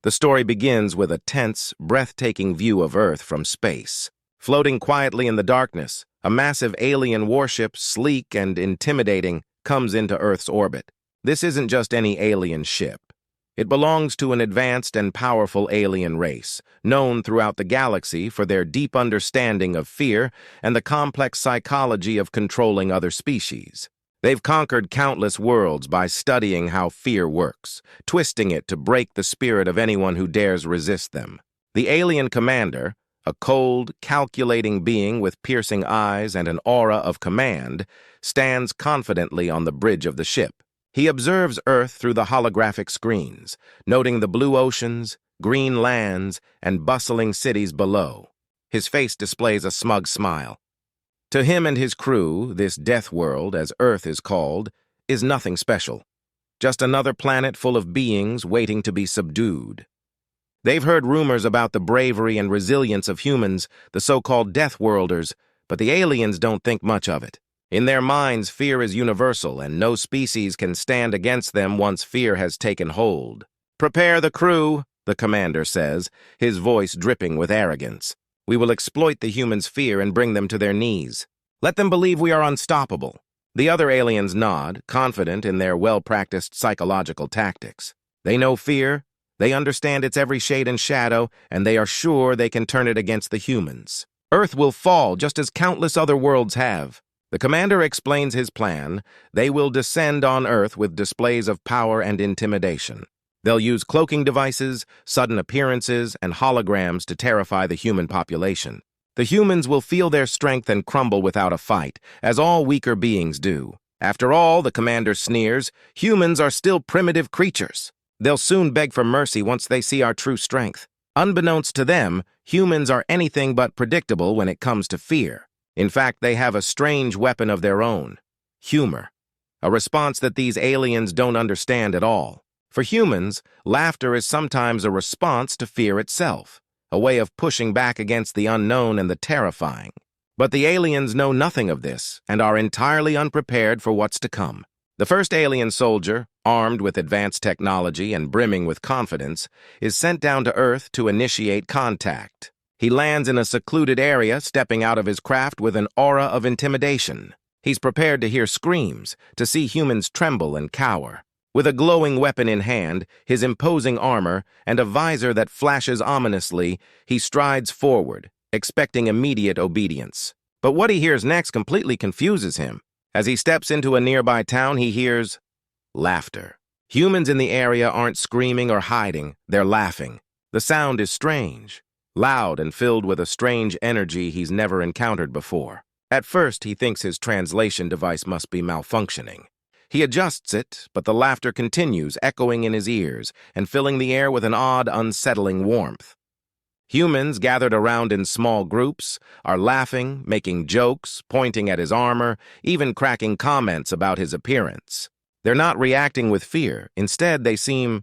The story begins with a tense, breathtaking view of Earth from space. Floating quietly in the darkness, a massive alien warship, sleek and intimidating, comes into Earth's orbit. This isn't just any alien ship. It belongs to an advanced and powerful alien race, known throughout the galaxy for their deep understanding of fear and the complex psychology of controlling other species. They've conquered countless worlds by studying how fear works, twisting it to break the spirit of anyone who dares resist them. The alien commander, a cold, calculating being with piercing eyes and an aura of command, stands confidently on the bridge of the ship. He observes Earth through the holographic screens, noting the blue oceans, green lands, and bustling cities below. His face displays a smug smile. To him and his crew, this death world, as Earth is called, is nothing special. Just another planet full of beings waiting to be subdued. They've heard rumors about the bravery and resilience of humans, the so-called Deathworlders, but the aliens don't think much of it. In their minds, fear is universal, and no species can stand against them once fear has taken hold. "Prepare the crew," the commander says, his voice dripping with arrogance. "We will exploit the humans' fear and bring them to their knees. Let them believe we are unstoppable." The other aliens nod, confident in their well-practiced psychological tactics. They know fear, they understand its every shade and shadow, and they are sure they can turn it against the humans. Earth will fall just as countless other worlds have. The commander explains his plan. They will descend on Earth with displays of power and intimidation. They'll use cloaking devices, sudden appearances, and holograms to terrify the human population. The humans will feel their strength and crumble without a fight, as all weaker beings do. After all, the commander sneers, humans are still primitive creatures. They'll soon beg for mercy once they see our true strength. Unbeknownst to them, humans are anything but predictable when it comes to fear. In fact, they have a strange weapon of their own: humor. A response that these aliens don't understand at all. For humans, laughter is sometimes a response to fear itself, a way of pushing back against the unknown and the terrifying. But the aliens know nothing of this and are entirely unprepared for what's to come. The first alien soldier, armed with advanced technology and brimming with confidence, is sent down to Earth to initiate contact. He lands in a secluded area, stepping out of his craft with an aura of intimidation. He's prepared to hear screams, to see humans tremble and cower. With a glowing weapon in hand, his imposing armor, and a visor that flashes ominously, he strides forward, expecting immediate obedience. But what he hears next completely confuses him. As he steps into a nearby town, he hears laughter. Humans in the area aren't screaming or hiding, they're laughing. The sound is strange, loud and filled with a strange energy he's never encountered before. At first, he thinks his translation device must be malfunctioning. He adjusts it, but the laughter continues, echoing in his ears and filling the air with an odd, unsettling warmth. Humans, gathered around in small groups, are laughing, making jokes, pointing at his armor, even cracking comments about his appearance. They're not reacting with fear. Instead, they seem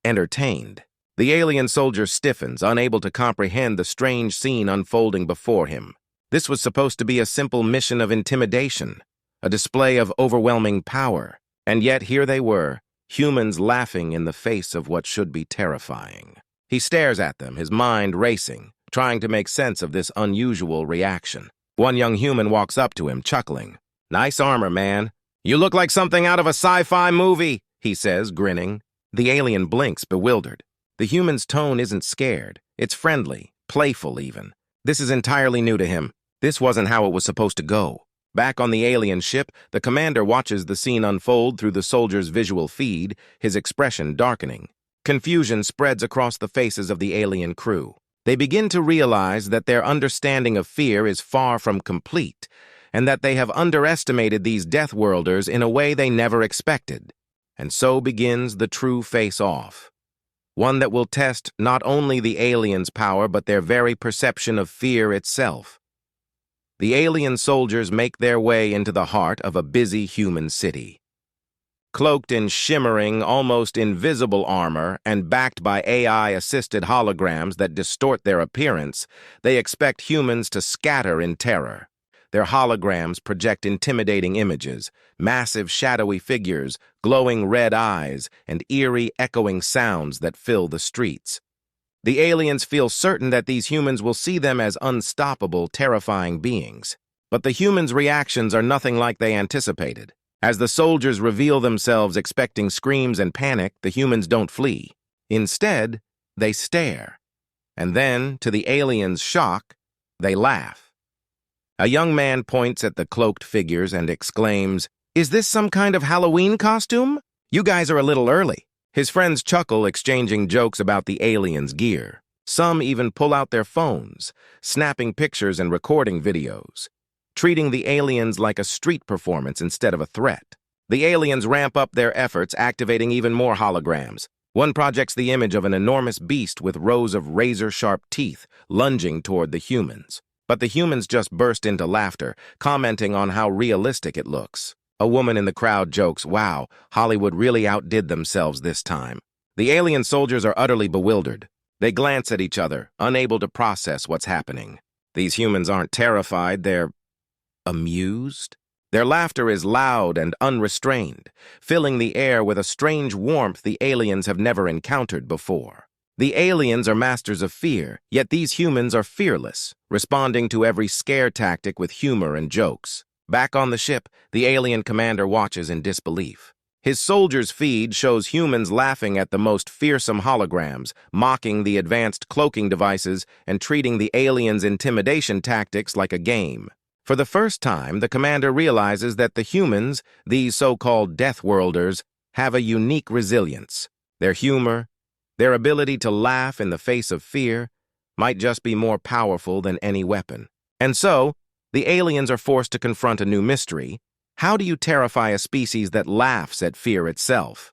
entertained. The alien soldier stiffens, unable to comprehend the strange scene unfolding before him. This was supposed to be a simple mission of intimidation, a display of overwhelming power, and yet here they were, humans laughing in the face of what should be terrifying. He stares at them, his mind racing, trying to make sense of this unusual reaction. One young human walks up to him, chuckling. "Nice armor, man. You look like something out of a sci-fi movie," he says, grinning. The alien blinks, bewildered. The human's tone isn't scared. It's friendly, playful even. This is entirely new to him. This wasn't how it was supposed to go. Back on the alien ship, the commander watches the scene unfold through the soldier's visual feed, his expression darkening. Confusion spreads across the faces of the alien crew. They begin to realize that their understanding of fear is far from complete, and that they have underestimated these Deathworlders in a way they never expected. And so begins the true face-off. One that will test not only the aliens' power, but their very perception of fear itself. The alien soldiers make their way into the heart of a busy human city. Cloaked in shimmering, almost invisible armor and backed by AI-assisted holograms that distort their appearance, they expect humans to scatter in terror. Their holograms project intimidating images, massive shadowy figures, glowing red eyes, and eerie echoing sounds that fill the streets. The aliens feel certain that these humans will see them as unstoppable, terrifying beings. But the humans' reactions are nothing like they anticipated. As the soldiers reveal themselves expecting screams and panic, the humans don't flee. Instead, they stare. And then, to the aliens' shock, they laugh. A young man points at the cloaked figures and exclaims, "Is this some kind of Halloween costume? You guys are a little early." His friends chuckle, exchanging jokes about the aliens' gear. Some even pull out their phones, snapping pictures and recording videos, treating the aliens like a street performance instead of a threat. The aliens ramp up their efforts, activating even more holograms. One projects the image of an enormous beast with rows of razor-sharp teeth lunging toward the humans. But the humans just burst into laughter, commenting on how realistic it looks. A woman in the crowd jokes, "Wow, Hollywood really outdid themselves this time." The alien soldiers are utterly bewildered. They glance at each other, unable to process what's happening. These humans aren't terrified, they're amused. Their laughter is loud and unrestrained, filling the air with a strange warmth the aliens have never encountered before. The aliens are masters of fear, yet these humans are fearless, responding to every scare tactic with humor and jokes. Back on the ship, the alien commander watches in disbelief. His soldiers' feed shows humans laughing at the most fearsome holograms, mocking the advanced cloaking devices, and treating the aliens' intimidation tactics like a game. For the first time, the commander realizes that the humans, these so-called Deathworlders, have a unique resilience. Their humor, their ability to laugh in the face of fear, might just be more powerful than any weapon. And so, the aliens are forced to confront a new mystery. How do you terrify a species that laughs at fear itself?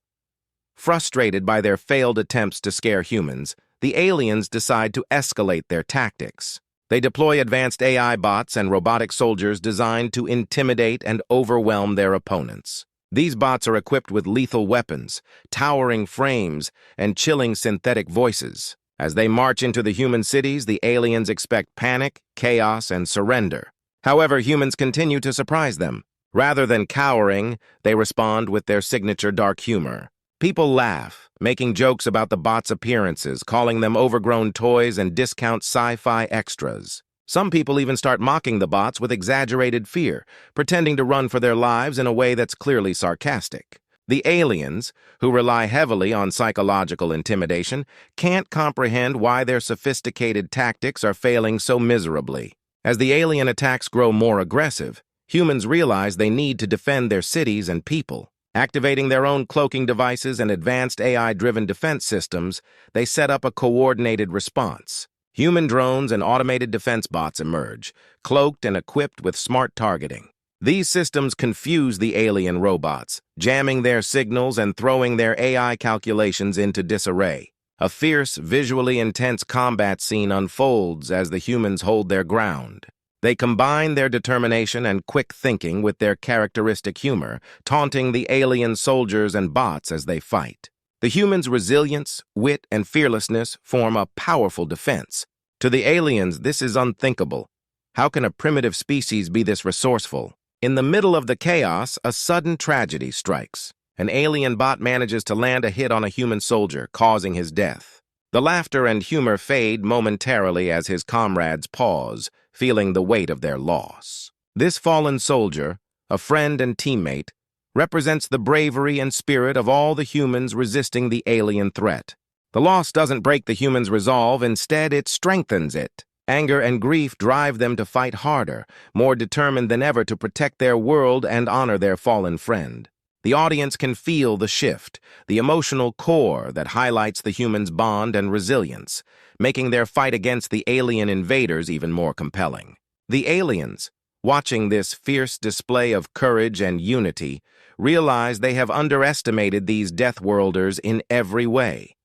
Frustrated by their failed attempts to scare humans, the aliens decide to escalate their tactics. They deploy advanced AI bots and robotic soldiers designed to intimidate and overwhelm their opponents. These bots are equipped with lethal weapons, towering frames, and chilling synthetic voices. As they march into the human cities, the aliens expect panic, chaos, and surrender. However, humans continue to surprise them. Rather than cowering, they respond with their signature dark humor. People laugh, making jokes about the bots' appearances, calling them overgrown toys and discount sci-fi extras. Some people even start mocking the bots with exaggerated fear, pretending to run for their lives in a way that's clearly sarcastic. The aliens, who rely heavily on psychological intimidation, can't comprehend why their sophisticated tactics are failing so miserably. As the alien attacks grow more aggressive, humans realize they need to defend their cities and people. Activating their own cloaking devices and advanced AI-driven defense systems, they set up a coordinated response. Human drones and automated defense bots emerge, cloaked and equipped with smart targeting. These systems confuse the alien robots, jamming their signals and throwing their AI calculations into disarray. A fierce, visually intense combat scene unfolds as the humans hold their ground. They combine their determination and quick thinking with their characteristic humor, taunting the alien soldiers and bots as they fight. The humans' resilience, wit, and fearlessness form a powerful defense. To the aliens, this is unthinkable. How can a primitive species be this resourceful? In the middle of the chaos, a sudden tragedy strikes. An alien bot manages to land a hit on a human soldier, causing his death. The laughter and humor fade momentarily as his comrades pause, feeling the weight of their loss. This fallen soldier, a friend and teammate, represents the bravery and spirit of all the humans resisting the alien threat. The loss doesn't break the humans' resolve, instead it strengthens it. Anger and grief drive them to fight harder, more determined than ever to protect their world and honor their fallen friend. The audience can feel the shift, the emotional core that highlights the humans' bond and resilience, making their fight against the alien invaders even more compelling. The aliens, watching this fierce display of courage and unity, realize they have underestimated these Deathworlders in every way.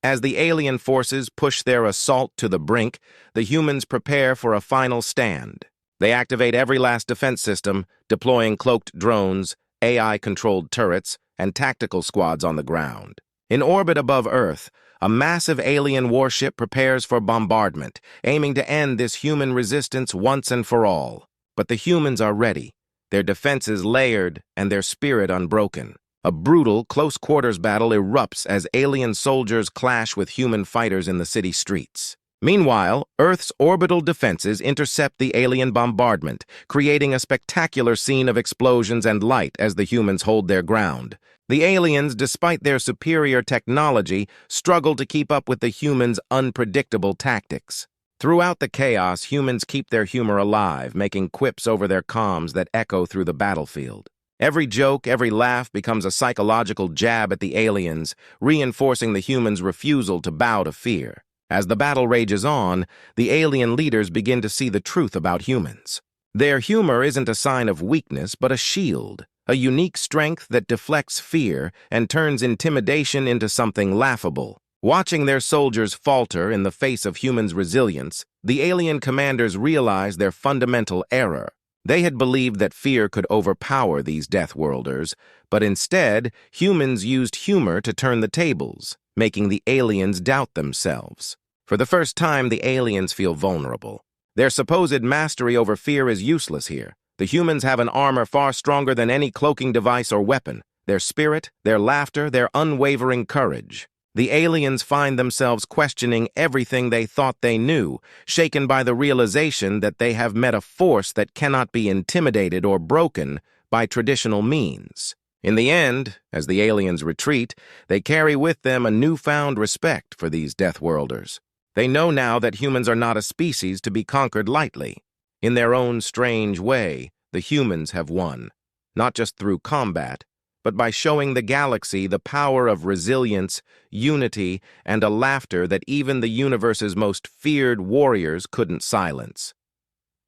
As the alien forces push their assault to the brink, the humans prepare for a final stand. They activate every last defense system, deploying cloaked drones, AI-controlled turrets, and tactical squads on the ground. In orbit above Earth, a massive alien warship prepares for bombardment, aiming to end this human resistance once and for all. But the humans are ready, their defenses layered and their spirit unbroken. A brutal, close-quarters battle erupts as alien soldiers clash with human fighters in the city streets. Meanwhile, Earth's orbital defenses intercept the alien bombardment, creating a spectacular scene of explosions and light as the humans hold their ground. The aliens, despite their superior technology, struggle to keep up with the humans' unpredictable tactics. Throughout the chaos, humans keep their humor alive, making quips over their comms that echo through the battlefield. Every joke, every laugh becomes a psychological jab at the aliens, reinforcing the humans' refusal to bow to fear. As the battle rages on, the alien leaders begin to see the truth about humans. Their humor isn't a sign of weakness, but a shield, a unique strength that deflects fear and turns intimidation into something laughable. Watching their soldiers falter in the face of humans' resilience, the alien commanders realize their fundamental error. They had believed that fear could overpower these Deathworlders, but instead, humans used humor to turn the tables, making the aliens doubt themselves. For the first time, the aliens feel vulnerable. Their supposed mastery over fear is useless here. The humans have an armor far stronger than any cloaking device or weapon. Their spirit, their laughter, their unwavering courage. The aliens find themselves questioning everything they thought they knew, shaken by the realization that they have met a force that cannot be intimidated or broken by traditional means. In the end, as the aliens retreat, they carry with them a newfound respect for these Deathworlders. They know now that humans are not a species to be conquered lightly. In their own strange way, the humans have won, not just through combat, but by showing the galaxy the power of resilience, unity, and a laughter that even the universe's most feared warriors couldn't silence.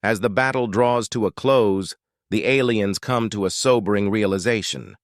As the battle draws to a close, the aliens come to a sobering realization.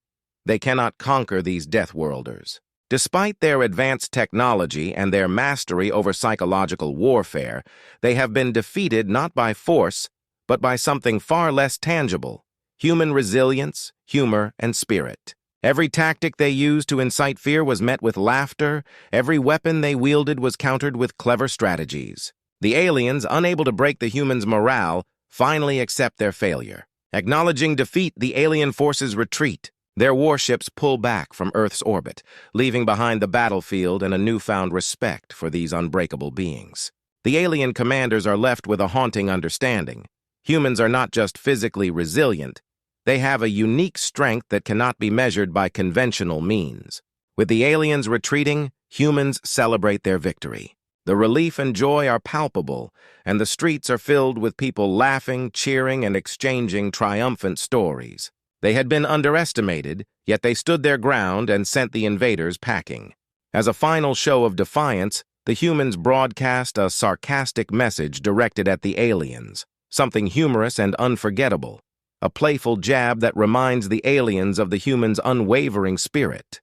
They cannot conquer these Deathworlders. Despite their advanced technology and their mastery over psychological warfare, they have been defeated not by force, but by something far less tangible: human resilience, humor, and spirit. Every tactic they used to incite fear was met with laughter. Every weapon they wielded was countered with clever strategies. The aliens, unable to break the humans' morale, finally accept their failure. Acknowledging defeat, the alien forces retreat. Their warships pull back from Earth's orbit, leaving behind the battlefield and a newfound respect for these unbreakable beings. The alien commanders are left with a haunting understanding. Humans are not just physically resilient, they have a unique strength that cannot be measured by conventional means. With the aliens retreating, humans celebrate their victory. The relief and joy are palpable, and the streets are filled with people laughing, cheering, and exchanging triumphant stories. They had been underestimated, yet they stood their ground and sent the invaders packing. As a final show of defiance, the humans broadcast a sarcastic message directed at the aliens, something humorous and unforgettable, a playful jab that reminds the aliens of the humans' unwavering spirit.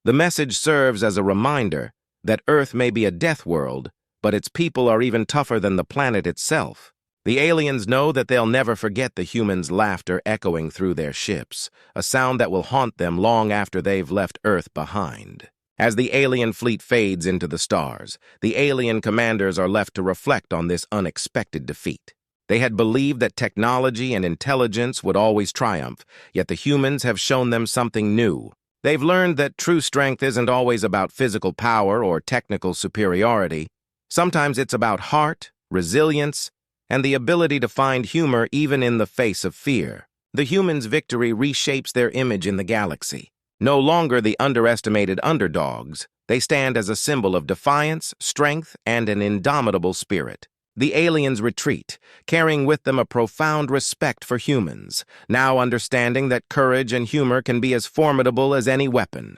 The message serves as a reminder that Earth may be a death world, but its people are even tougher than the planet itself. The aliens know that they'll never forget the humans' laughter echoing through their ships, a sound that will haunt them long after they've left Earth behind. As the alien fleet fades into the stars, the alien commanders are left to reflect on this unexpected defeat. They had believed that technology and intelligence would always triumph, yet the humans have shown them something new. They've learned that true strength isn't always about physical power or technical superiority. Sometimes it's about heart, resilience, and the ability to find humor even in the face of fear. The humans' victory reshapes their image in the galaxy. No longer the underestimated underdogs, they stand as a symbol of defiance, strength, and an indomitable spirit. The aliens retreat, carrying with them a profound respect for humans, now understanding that courage and humor can be as formidable as any weapon.